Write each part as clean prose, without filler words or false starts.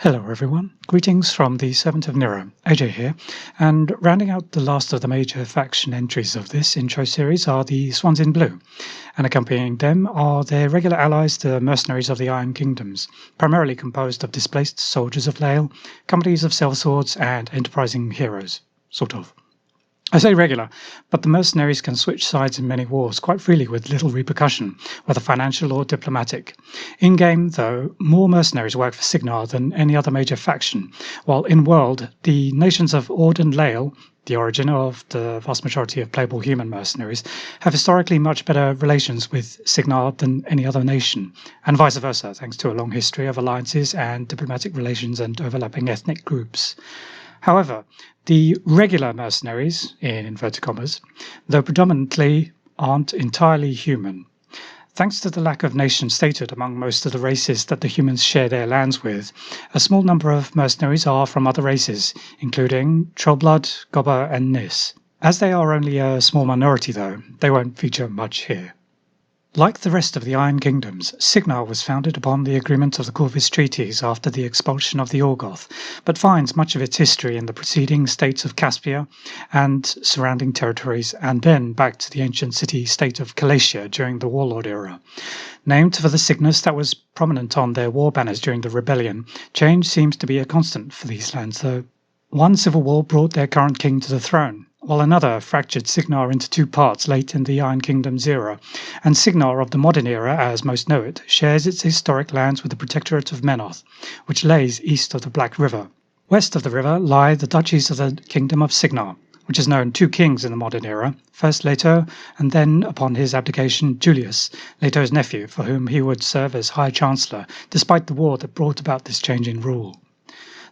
Hello everyone, greetings from the Servant of Nero, AJ here, and rounding out the last of the major faction entries of this intro series are the Swans in Blue, and accompanying them are their regular allies, the Mercenaries of the Iron Kingdoms, primarily composed of displaced soldiers of Llael, companies of sellswords, and enterprising heroes, sort of. I say regular, but the mercenaries can switch sides in many wars quite freely with little repercussion, whether financial or diplomatic. In-game, though, more mercenaries work for Cygnar than any other major faction, while in-world, the nations of Ord and Llael, the origin of the vast majority of playable human mercenaries, have historically much better relations with Cygnar than any other nation, and vice versa, thanks to a long history of alliances and diplomatic relations and overlapping ethnic groups. However, the regular mercenaries, in inverted commas, though predominantly aren't entirely human. Thanks to the lack of nation statehood among most of the races that the humans share their lands with, a small number of mercenaries are from other races, including Trollblood, Gobber, and Nis. As they are only a small minority though, they won't feature much here. Like the rest of the Iron Kingdoms, Cygnar was founded upon the agreement of the Corvus Treaties after the expulsion of the Orgoth, but finds much of its history in the preceding states of Caspia and surrounding territories, and then back to the ancient city-state of Calatia during the Warlord era. Named for the cygnus that was prominent on their war banners during the rebellion, change seems to be a constant for these lands, though. One civil war brought their current king to the throne, while another fractured Cygnar into two parts late in the Iron Kingdom's era, and Cygnar of the modern era, as most know it, shares its historic lands with the Protectorate of Menoth, which lays east of the Black River. West of the river lie the duchies of the Kingdom of Cygnar, which has known two kings in the modern era, first Leto, and then, upon his abdication, Julius, Leto's nephew, for whom he would serve as High Chancellor, despite the war that brought about this change in rule.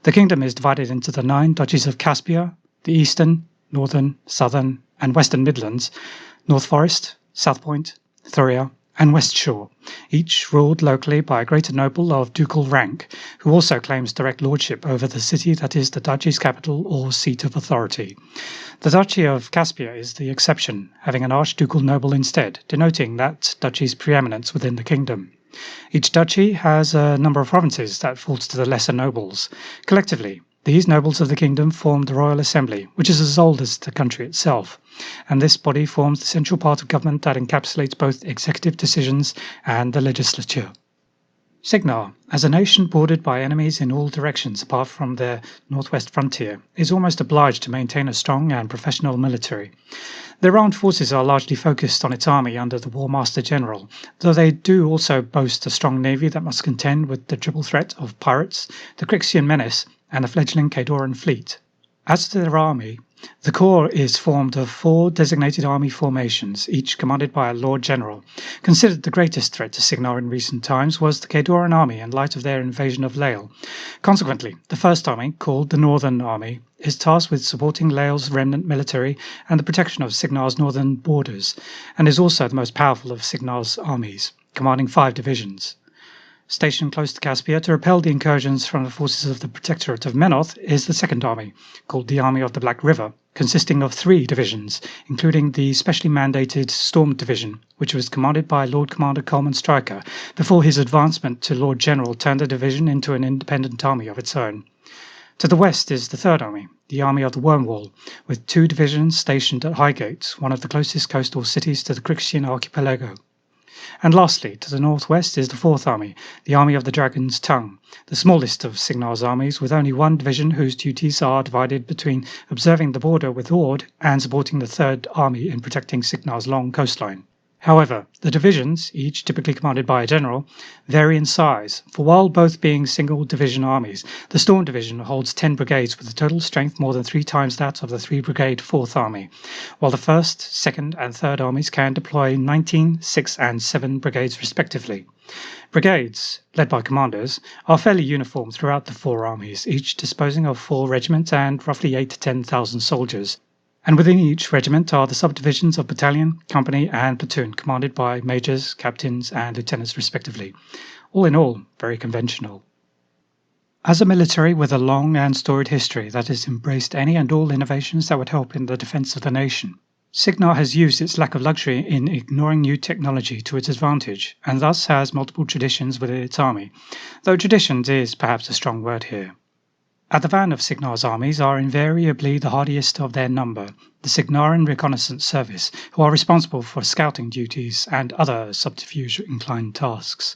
The kingdom is divided into the 9 duchies of Caspia, the eastern, northern, southern, and western Midlands, North Forest, South Point, Thuria, and West Shore, each ruled locally by a greater noble of ducal rank, who also claims direct lordship over the city that is the duchy's capital or seat of authority. The Duchy of Caspia is the exception, having an archducal noble instead, denoting that duchy's preeminence within the kingdom. Each duchy has a number of provinces that falls to the lesser nobles. Collectively, these nobles of the kingdom form the Royal Assembly, which is as old as the country itself, and this body forms the central part of government that encapsulates both executive decisions and the legislature. Cygnar, as a nation bordered by enemies in all directions apart from their northwest frontier, is almost obliged to maintain a strong and professional military. Their armed forces are largely focused on its army under the War Master General, though they do also boast a strong navy that must contend with the triple threat of pirates, the Crixian menace, and the fledgling Caedoran fleet. As to their army, the corps is formed of 4 designated army formations, each commanded by a Lord General. Considered the greatest threat to Cygnar in recent times was the Caedoran army in light of their invasion of Llael. Consequently, the first army, called the Northern Army, is tasked with supporting Llael's remnant military and the protection of Cygnar's northern borders, and is also the most powerful of Cygnar's armies, commanding 5 divisions. Stationed close to Caspia to repel the incursions from the forces of the Protectorate of Menoth is the Second Army, called the Army of the Black River, consisting of 3 divisions, including the specially mandated Storm Division, which was commanded by Lord Commander Coleman Stryker, before his advancement to Lord General turned the division into an independent army of its own. To the west is the Third Army, the Army of the Wormwall, with 2 divisions stationed at Highgate, one of the closest coastal cities to the Crixian archipelago. And lastly, to the northwest is the Fourth Army, the Army of the Dragon's Tongue, the smallest of Cygnar's armies, with only 1 division whose duties are divided between observing the border with Ord and supporting the Third Army in protecting Cygnar's long coastline. However, the divisions, each typically commanded by a general, vary in size, for while both being single division armies, the Storm Division holds 10 brigades with a total strength more than 3 times that of the 3-brigade Fourth Army, while the 1st, 2nd and 3rd Armies can deploy 19, 6 and 7 brigades respectively. Brigades, led by commanders, are fairly uniform throughout the 4 armies, each disposing of 4 regiments and roughly 8 to 10,000 soldiers. And within each regiment are the subdivisions of battalion, company and platoon, commanded by majors, captains and lieutenants respectively. All in all, very conventional. As a military with a long and storied history that has embraced any and all innovations that would help in the defense of the nation, Cygnar has used its lack of luxury in ignoring new technology to its advantage, and thus has multiple traditions within its army, though traditions is perhaps a strong word here. At the van of Cygnar's armies are invariably the hardiest of their number, the Cygnaran Reconnaissance Service, who are responsible for scouting duties and other subterfuge-inclined tasks.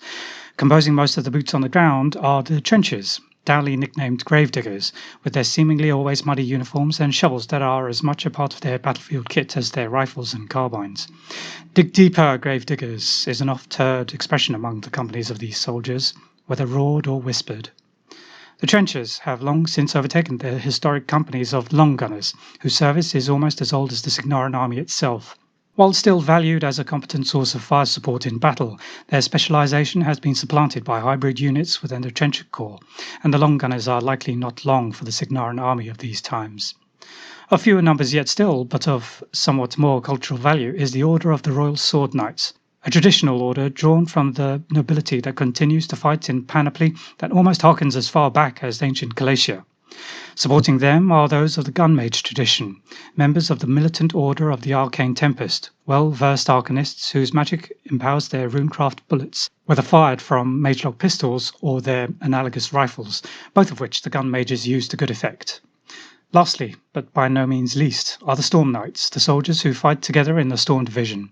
Composing most of the boots on the ground are the trenches, downly nicknamed gravediggers, with their seemingly always muddy uniforms and shovels that are as much a part of their battlefield kit as their rifles and carbines. "Dig deeper, gravediggers" is an oft-heard expression among the companies of these soldiers, whether roared or whispered. The trenches have long since overtaken the historic companies of long gunners, whose service is almost as old as the Cygnaran army itself. While still valued as a competent source of fire support in battle, their specialization has been supplanted by hybrid units within the trench corps, and the long gunners are likely not long for the Cygnaran army of these times. Of fewer numbers yet still, but of somewhat more cultural value, is the Order of the Royal Sword Knights, a traditional order drawn from the nobility that continues to fight in panoply that almost harkens as far back as ancient Galatia. Supporting them are those of the gun mage tradition, members of the militant order of the Arcane Tempest, well-versed arcanists whose magic empowers their runecraft bullets, whether fired from magelock pistols or their analogous rifles, both of which the gun mages use to good effect. Lastly, but by no means least, are the Storm Knights, the soldiers who fight together in the Storm Division.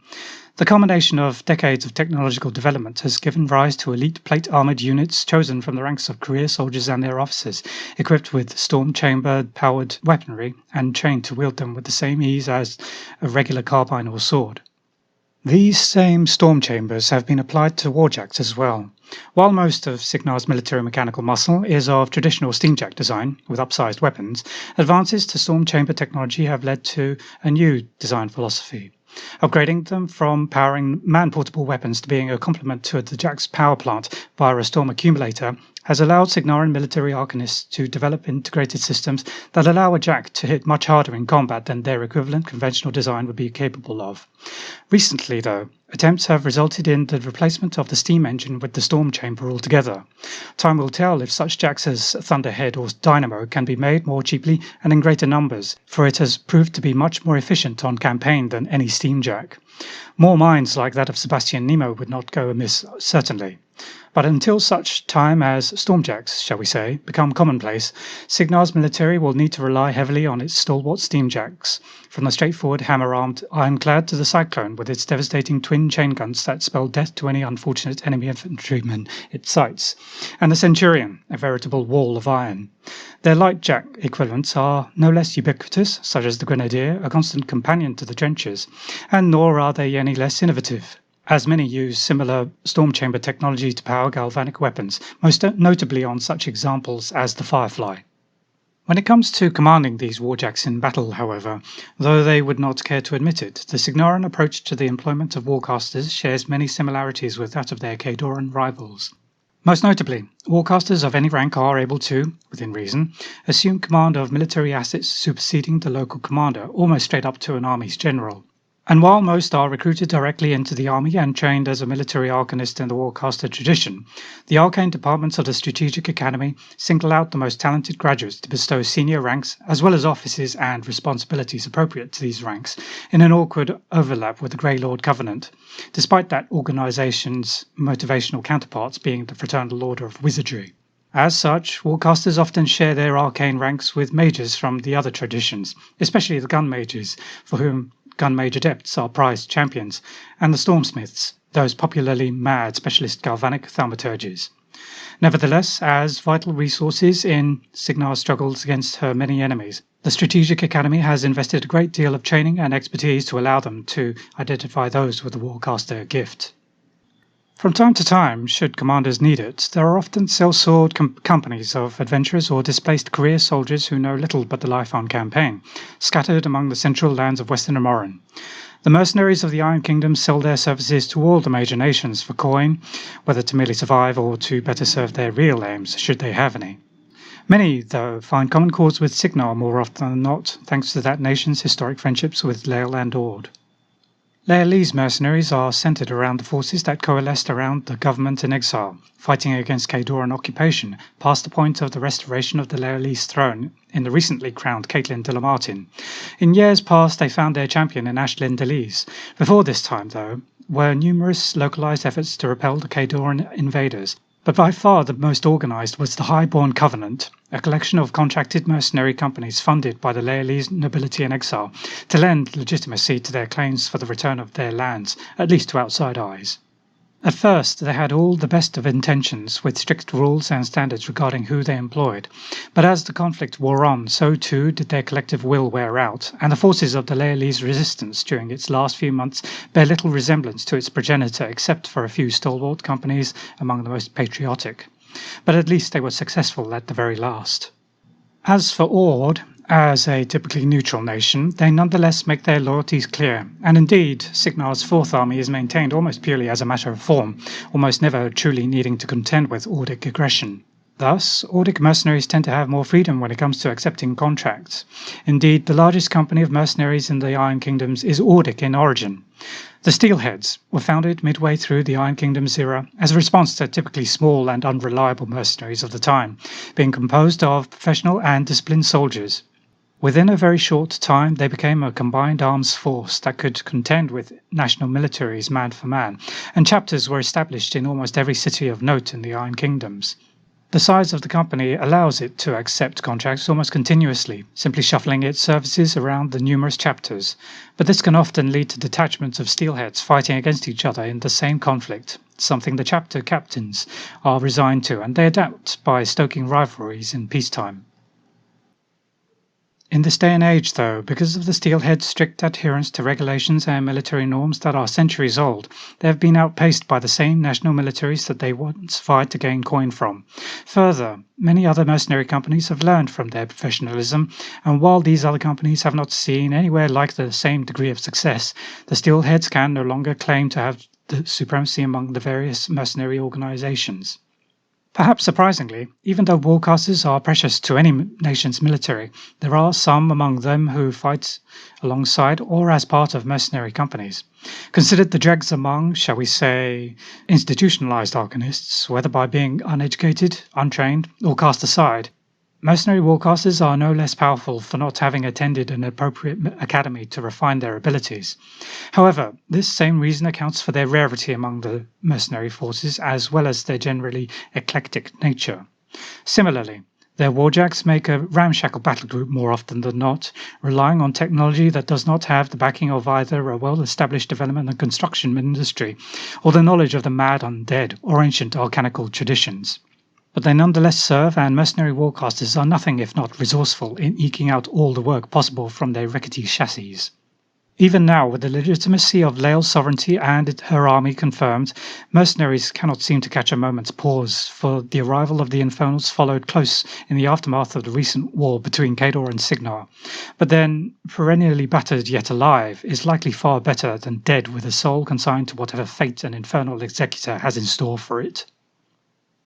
The culmination of decades of technological development has given rise to elite plate-armoured units chosen from the ranks of career soldiers and their officers, equipped with storm chamber-powered weaponry and trained to wield them with the same ease as a regular carbine or sword. These same storm chambers have been applied to warjacks as well. While most of Cygnar's military mechanical muscle is of traditional steamjack design, with upsized weapons, advances to storm chamber technology have led to a new design philosophy, upgrading them from powering man-portable weapons to being a complement to the jack's power plant via a storm accumulator has allowed Cygnaran military arcanists to develop integrated systems that allow a jack to hit much harder in combat than their equivalent conventional design would be capable of. Recently, though, attempts have resulted in the replacement of the steam engine with the storm chamber altogether. Time will tell if such jacks as Thunderhead or Dynamo can be made more cheaply and in greater numbers, for it has proved to be much more efficient on campaign than any steam jack. More minds like that of Sebastian Nemo would not go amiss, certainly. But until such time as stormjacks, shall we say, become commonplace, Cygnar's military will need to rely heavily on its stalwart steamjacks, from the straightforward hammer-armed ironclad to the Cyclone with its devastating twin chain guns that spell death to any unfortunate enemy infantryman it sights, and the Centurion, a veritable wall of iron. Their light jack equivalents are no less ubiquitous, such as the Grenadier, a constant companion to the trenches, and nor are they any less innovative, as many use similar storm chamber technology to power galvanic weapons, most notably on such examples as the Firefly. When it comes to commanding these warjacks in battle, however, though they would not care to admit it, the Cygnaran approach to the employment of warcasters shares many similarities with that of their Khadoran rivals. Most notably, warcasters of any rank are able to, within reason, assume command of military assets superseding the local commander, almost straight up to an army's general. And while most are recruited directly into the army and trained as a military arcanist in the warcaster tradition, the arcane departments of the Strategic Academy single out the most talented graduates to bestow senior ranks as well as offices and responsibilities appropriate to these ranks in an awkward overlap with the Grey Lord Covenant, despite that organization's motivational counterparts being the Fraternal Order of Wizardry. As such, warcasters often share their arcane ranks with mages from the other traditions, especially the gun mages, for whom gun mage adepts are prized champions, and the stormsmiths, those popularly mad specialist galvanic thaumaturges. Nevertheless, as vital resources in Cygnar's struggles against her many enemies, the Strategic Academy has invested a great deal of training and expertise to allow them to identify those with the warcaster gift. From time to time, should commanders need it, there are often sellsword companies of adventurers or displaced career soldiers who know little but the life on campaign, scattered among the central lands of Western Immoren. The mercenaries of the Iron Kingdom sell their services to all the major nations for coin, whether to merely survive or to better serve their real aims, should they have any. Many, though, find common cause with Cygnar more often than not, thanks to that nation's historic friendships with Llael and Ord. Llaelese mercenaries are centered around the forces that coalesced around the government in exile, fighting against Caedoran occupation, past the point of the restoration of the Llaelese throne in the recently crowned Caitlin de la Martin. In years past, they found their champion in Ashlynn D'Elyse. Before this time, though, were numerous localized efforts to repel the Caedoran invaders. But by far the most organized was the Highborn Covenant, a collection of contracted mercenary companies funded by the Llaelese nobility in exile to lend legitimacy to their claims for the return of their lands, at least to outside eyes. At first, they had all the best of intentions, with strict rules and standards regarding who they employed. But as the conflict wore on, so too did their collective will wear out, and the forces of the Llaelese Resistance during its last few months bear little resemblance to its progenitor, except for a few stalwart companies among the most patriotic. But at least they were successful at the very last. As for Ord, as a typically neutral nation, they nonetheless make their loyalties clear, and indeed, Cygnar's Fourth Army is maintained almost purely as a matter of form, almost never truly needing to contend with Ordic aggression. Thus, Ordic mercenaries tend to have more freedom when it comes to accepting contracts. Indeed, the largest company of mercenaries in the Iron Kingdoms is Ordic in origin. The Steelheads were founded midway through the Iron Kingdoms era as a response to typically small and unreliable mercenaries of the time, being composed of professional and disciplined soldiers. Within a very short time, they became a combined arms force that could contend with national militaries man for man, and chapters were established in almost every city of note in the Iron Kingdoms. The size of the company allows it to accept contracts almost continuously, simply shuffling its services around the numerous chapters, but this can often lead to detachments of steelheads fighting against each other in the same conflict, something the chapter captains are resigned to, and they adapt by stoking rivalries in peacetime. In this day and age, though, because of the Steelheads' strict adherence to regulations and military norms that are centuries old, they have been outpaced by the same national militaries that they once vied to gain coin from. Further, many other mercenary companies have learned from their professionalism, and while these other companies have not seen anywhere like the same degree of success, the Steelheads can no longer claim to have the supremacy among the various mercenary organizations. Perhaps surprisingly, even though warcasters are precious to any nation's military, there are some among them who fight alongside or as part of mercenary companies. Considered the dregs among, shall we say, institutionalized arcanists, whether by being uneducated, untrained, or cast aside, mercenary warcasters are no less powerful for not having attended an appropriate academy to refine their abilities. However, this same reason accounts for their rarity among the mercenary forces as well as their generally eclectic nature. Similarly, their warjacks make a ramshackle battle group more often than not, relying on technology that does not have the backing of either a well-established development and construction industry or the knowledge of the mad undead or ancient alchemical traditions. But they nonetheless serve, and mercenary warcasters are nothing if not resourceful in eking out all the work possible from their rickety chassis. Even now, with the legitimacy of Llael's sovereignty and her army confirmed, mercenaries cannot seem to catch a moment's pause, for the arrival of the Infernals followed close in the aftermath of the recent war between Cædor and Cygnar. But then, perennially battered yet alive, is likely far better than dead with a soul consigned to whatever fate an infernal executor has in store for it.